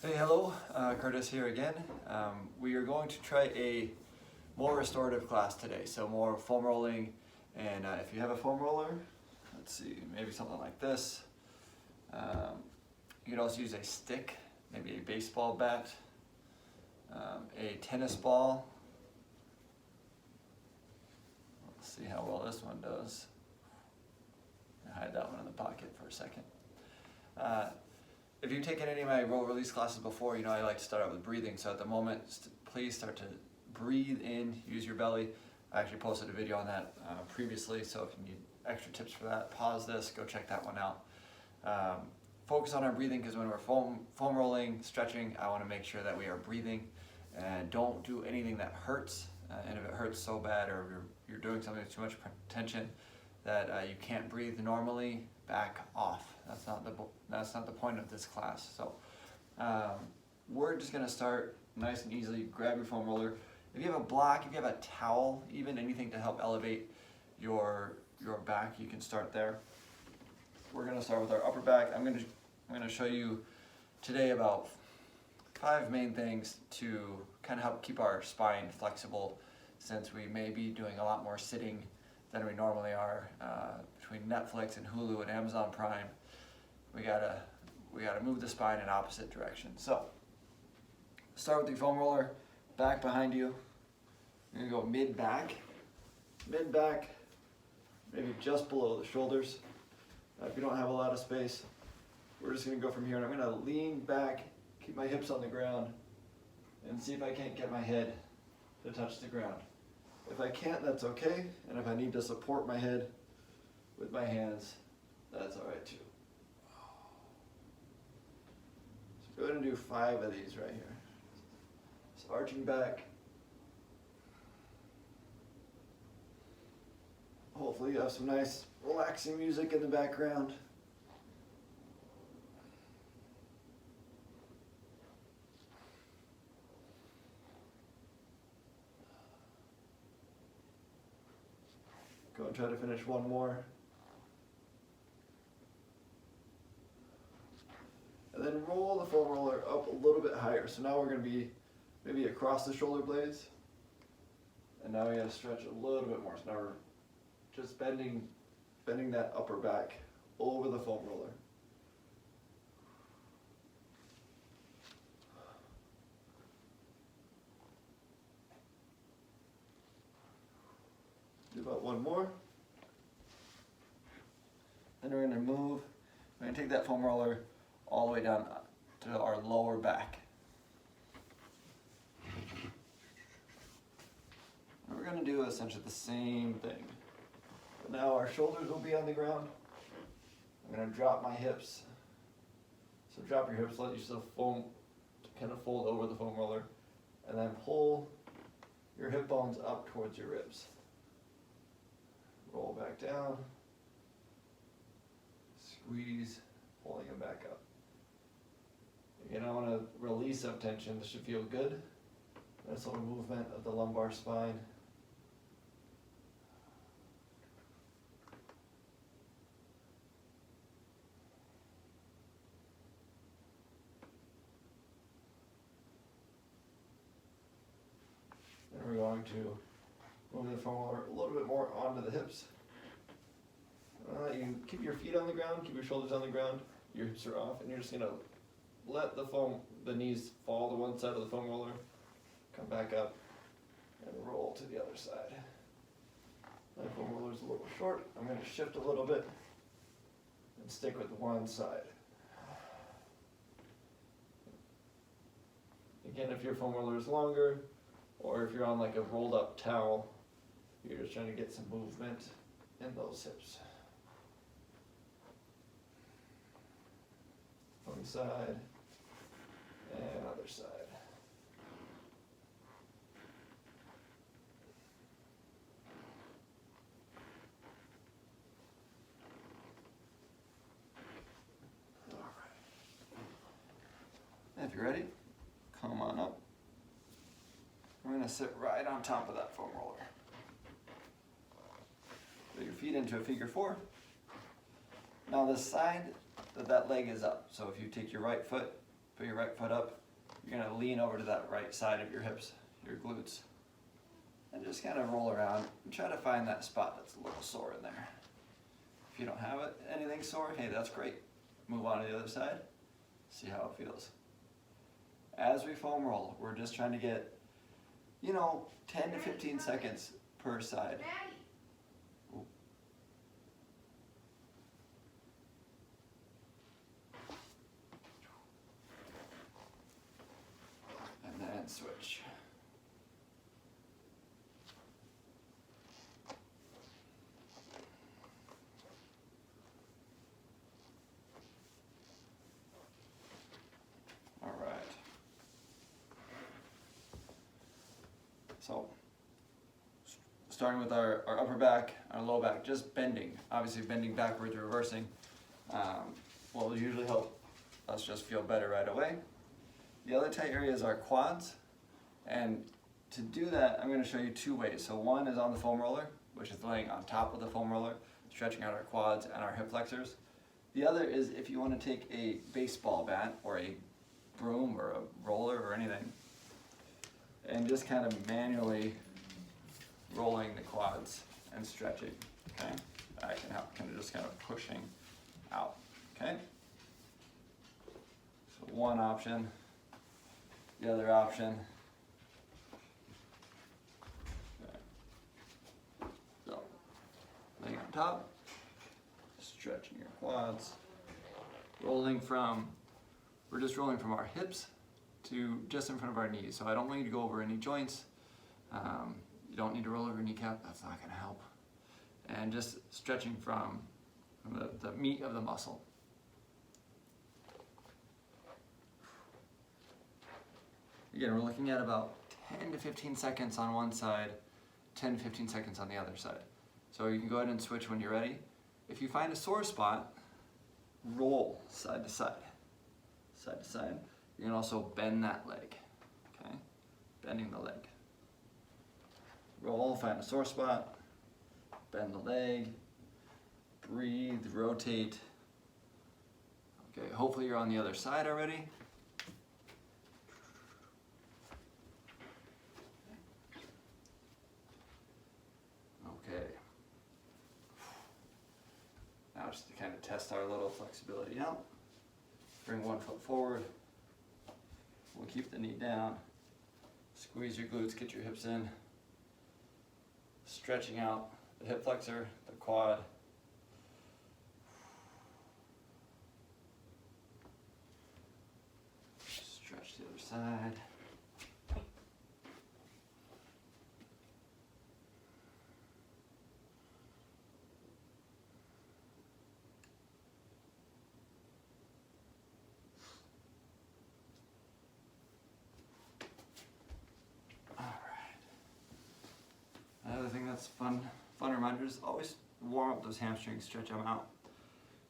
Hey, hello, Curtis here again. We are going to try a more restorative class today, so more foam rolling. And if you have a foam roller, let's see, maybe something like this. You can also use a stick, maybe a baseball bat, a tennis ball. Let's see how well this one does. Hide that one in the pocket for a second. If you've taken any of my roll release classes before, you know I like to start out with breathing. So at the moment, please start to breathe in, use your belly. I actually posted a video on that previously, so if you need extra tips for that, pause this, go check that one out. Focus on our breathing, because when we're foam rolling, stretching, I want to make sure that we are breathing, and don't do anything that hurts. And if it hurts so bad, or you're doing something with too much tension that you can't breathe normally, back off. That's not the point of this class. So we're just gonna start nice and easily. Grab your foam roller. If you have a block, if you have a towel, even anything to help elevate your back, you can start there. We're gonna start with our upper back. I'm gonna show you today about 5 main things to kind of help keep our spine flexible, since we may be doing a lot more sitting than we normally are. Between Netflix and Hulu and Amazon Prime, we gotta move the spine in opposite directions. So start with the foam roller, back behind you. You're gonna go mid-back, maybe just below the shoulders. If you don't have a lot of space, we're just gonna go from here, and I'm gonna lean back, keep my hips on the ground, and see if I can't get my head to touch the ground. If I can't, that's okay, and if I need to support my head with my hands, that's all right too. So go ahead and do 5 of these right here. So arching back. Hopefully you have some nice relaxing music in the background. Go and try to finish one more. And then roll the foam roller up a little bit higher. So now we're going to be maybe across the shoulder blades. And now we got to stretch a little bit more. So now we're just bending that upper back over the foam roller. Do about one more. Then we're going to move. We're going to take that foam roller all the way down to our lower back. And we're going to do essentially the same thing. But now our shoulders will be on the ground. I'm going to drop my hips. So drop your hips, let yourself foam, kind of fold over the foam roller, and then pull your hip bones up towards your ribs. Roll back down. Squeeze, pulling them back up. Again, I want to release some tension. This should feel good. Nice little movement of the lumbar spine. Then we're going to move the foam roller a little bit more onto the hips. You keep your feet on the ground, keep your shoulders on the ground, your hips are off, and you're just going to let the knees fall to one side of the foam roller, come back up, and roll to the other side. My foam roller is a little short. I'm going to shift a little bit and stick with one side. Again, if your foam roller is longer, or if you're on like a rolled up towel, you're just trying to get some movement in those hips. One side and other side. All right. If you're ready, come on up. We're going to sit right on top of that foam roller. Put your feet into a figure 4. Now the side that leg is up. So if you take your right foot, Put your right foot up. You're gonna lean over to that right side of your hips, your glutes. And just kind of roll around and try to find that spot that's a little sore in there. If you don't have anything sore, hey, that's great. Move on to the other side, see how it feels. As we foam roll, we're just trying to get, 10 to 15 seconds per side. Ooh. And then switch. All right. So, starting with our upper back, our low back, just bending. Obviously bending backwards, reversing, will usually help us just feel better right away. The other tight area is our quads. And to do that, I'm going to show you two ways. So one is on the foam roller, which is laying on top of the foam roller, stretching out our quads and our hip flexors. The other is if you want to take a baseball bat or a broom or a roller or anything, and just kind of manually rolling the quads and stretching, okay? That can help, just kind of pushing out, okay? So one option, the other option. Okay. So, laying on top, stretching your quads, we're just rolling from our hips to just in front of our knees. So I don't want you to go over any joints. You don't need to roll over your kneecap, that's not gonna help. And just stretching from the meat of the muscle. Again, we're looking at about 10 to 15 seconds on one side, 10 to 15 seconds on the other side. So you can go ahead and switch when you're ready. If you find a sore spot, roll side to side, side to side. You can also bend that leg, okay? Bending the leg. Roll, find a sore spot, bend the leg, breathe, rotate. Okay, hopefully you're on the other side already. Okay. Now just to kind of test our little flexibility out. Bring one foot forward. We'll keep the knee down. Squeeze your glutes, get your hips in. Stretching out the hip flexor, the quad. Stretch the other side. Another thing that's fun reminder is always warm up those hamstrings, stretch them out.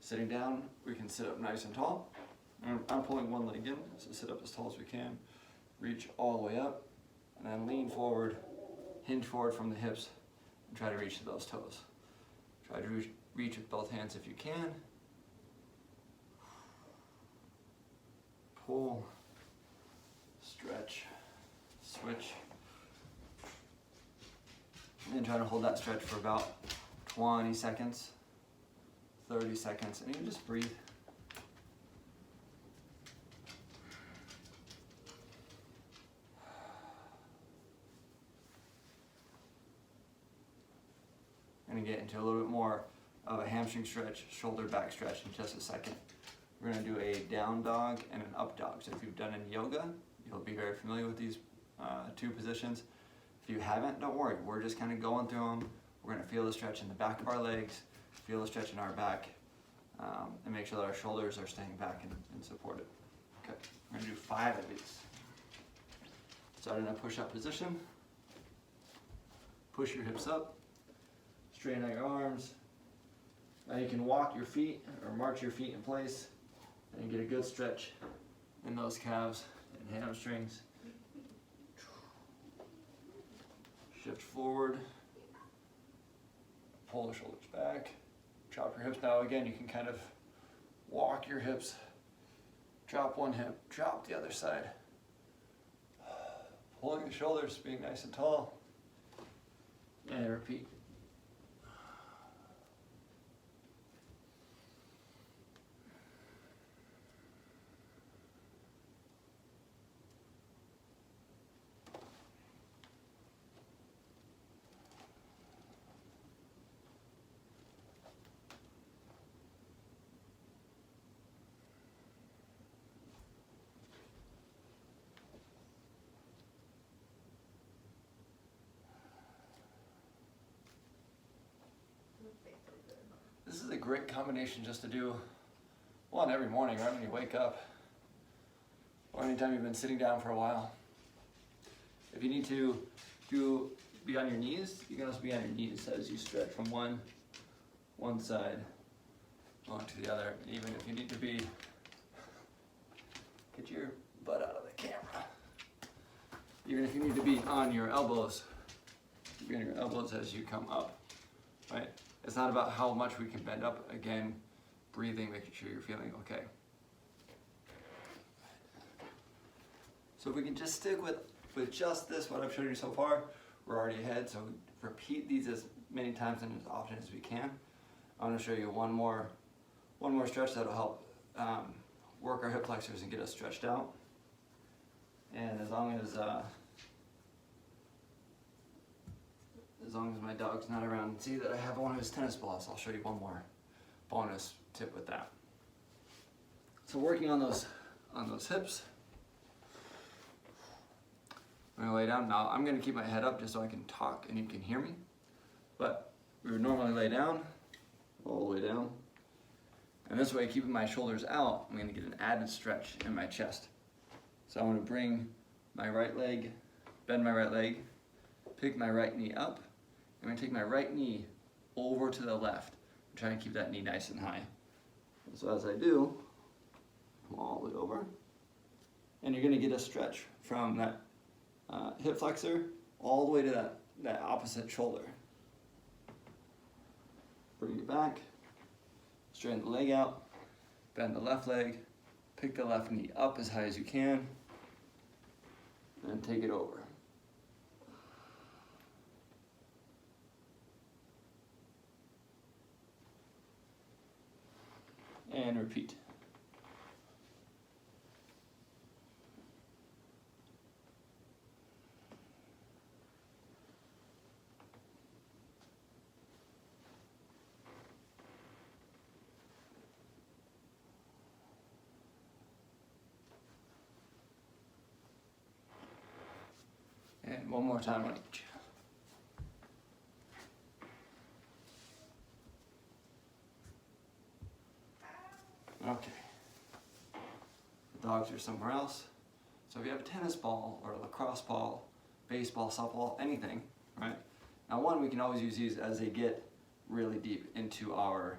Sitting down, we can sit up nice and tall. I'm pulling one leg in, so sit up as tall as we can. Reach all the way up, and then lean forward, hinge forward from the hips, and try to reach to those toes. Try to reach with both hands if you can. Pull, stretch, switch. And try to hold that stretch for about 20 seconds, 30 seconds, and you just breathe. I'm going to get into a little bit more of a hamstring stretch, shoulder back stretch in just a second. We're going to do a down dog and an up dog. So if you've done any yoga, you'll be very familiar with these two positions. If you haven't, don't worry. We're just kind of going through them. We're going to feel the stretch in the back of our legs, feel the stretch in our back, and make sure that our shoulders are staying back and supported. Okay, we're going to do 5 of these. Start in a push-up position. Push your hips up. Straighten out your arms. Now you can walk your feet or march your feet in place and get a good stretch in those calves and hamstrings. Shift forward, pull the shoulders back, drop your hips. Now again, you can kind of walk your hips Drop one hip, drop the other side. Pulling the shoulders, being nice and tall. And repeat. This is a great combination just to do one every morning, right when you wake up, or anytime you've been sitting down for a while. If you need to be on your knees, you can also be on your knees as you stretch from one side onto the other. Even if you need to be, get your butt out of the camera. Even if you need to be on your elbows, be on your elbows as you come up, right? It's not about how much we can bend up. Again, breathing, making sure you're feeling okay. So if we can just stick with just this, what I've shown you so far, we're already ahead. So repeat these as many times and as often as we can. I'm going to show you one more stretch that'll help work our hip flexors and get us stretched out. And as long as my dog's not around and see that I have one of his tennis balls, I'll show you one more bonus tip with that. So working on those hips, I'm gonna lay down. Now I'm gonna keep my head up just so I can talk and you can hear me. But we would normally lay down, all the way down. And this way, keeping my shoulders out, I'm gonna get an added stretch in my chest. So I'm gonna bring my right leg, bend my right leg, pick my right knee up. I'm gonna take my right knee over to the left and try and keep that knee nice and high. So as I do, come all the way over. And you're gonna get a stretch from that hip flexor all the way to that opposite shoulder. Bring it back, straighten the leg out, bend the left leg, pick the left knee up as high as you can, and take it over. And repeat. And one more time on each. Okay. The dogs are somewhere else. So if you have a tennis ball or a lacrosse ball, baseball, softball, anything, right? Now one, we can always use these as they get really deep into our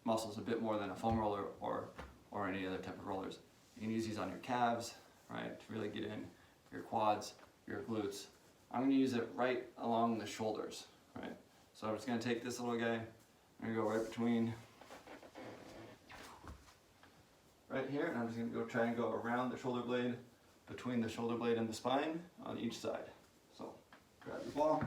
muscles, a bit more than a foam roller or any other type of rollers. You can use these on your calves, right, to really get in your quads, your glutes. I'm going to use it right along the shoulders, right? So I'm just going to take this little guy, I'm going to go right between, right here, and I'm just going to try and go around the shoulder blade, between the shoulder blade and the spine on each side. So grab your ball.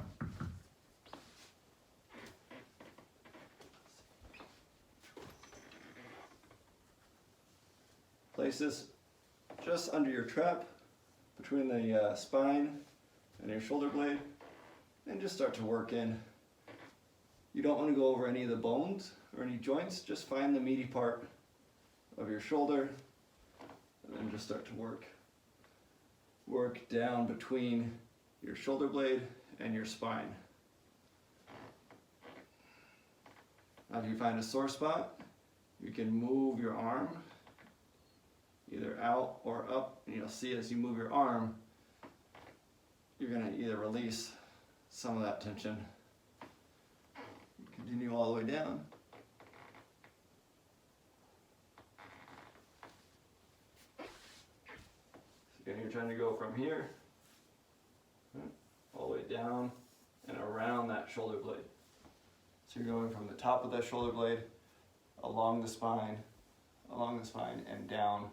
Place this just under your trap, between the spine and your shoulder blade, and just start to work in. You don't want to go over any of the bones or any joints, just find the meaty part of your shoulder and then just start to work down between your shoulder blade and your spine. Now if you find a sore spot, you can move your arm either out or up, and you'll see as you move your arm, you're going to either release some of that tension, continue all the way down, so again, you're trying to go from here all the way down and around that shoulder blade. So you're going from the top of that shoulder blade, along the spine, along the spine and down.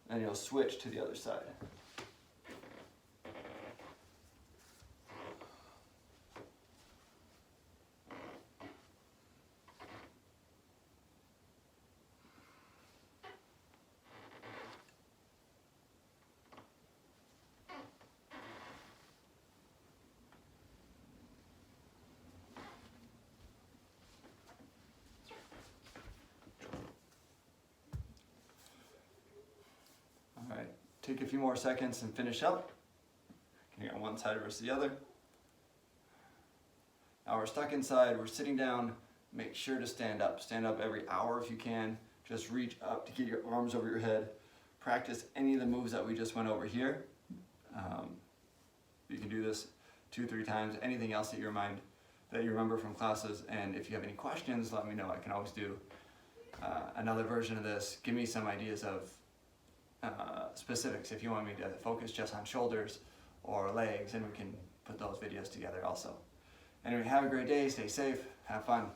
Then you'll switch to the other side. Alright, take a few more seconds and finish up. Okay, on one side versus the other. Now we're stuck inside, we're sitting down. Make sure to stand up. Stand up every hour if you can. Just reach up to get your arms over your head. Practice any of the moves that we just went over here. You can do this 2-3 times. Anything else that you remember from classes. And if you have any questions, let me know. I can always do another version of this. Give me some ideas of specifics if you want me to focus just on shoulders or legs, and we can put those videos together also. Anyway, have a great day, stay safe, have fun.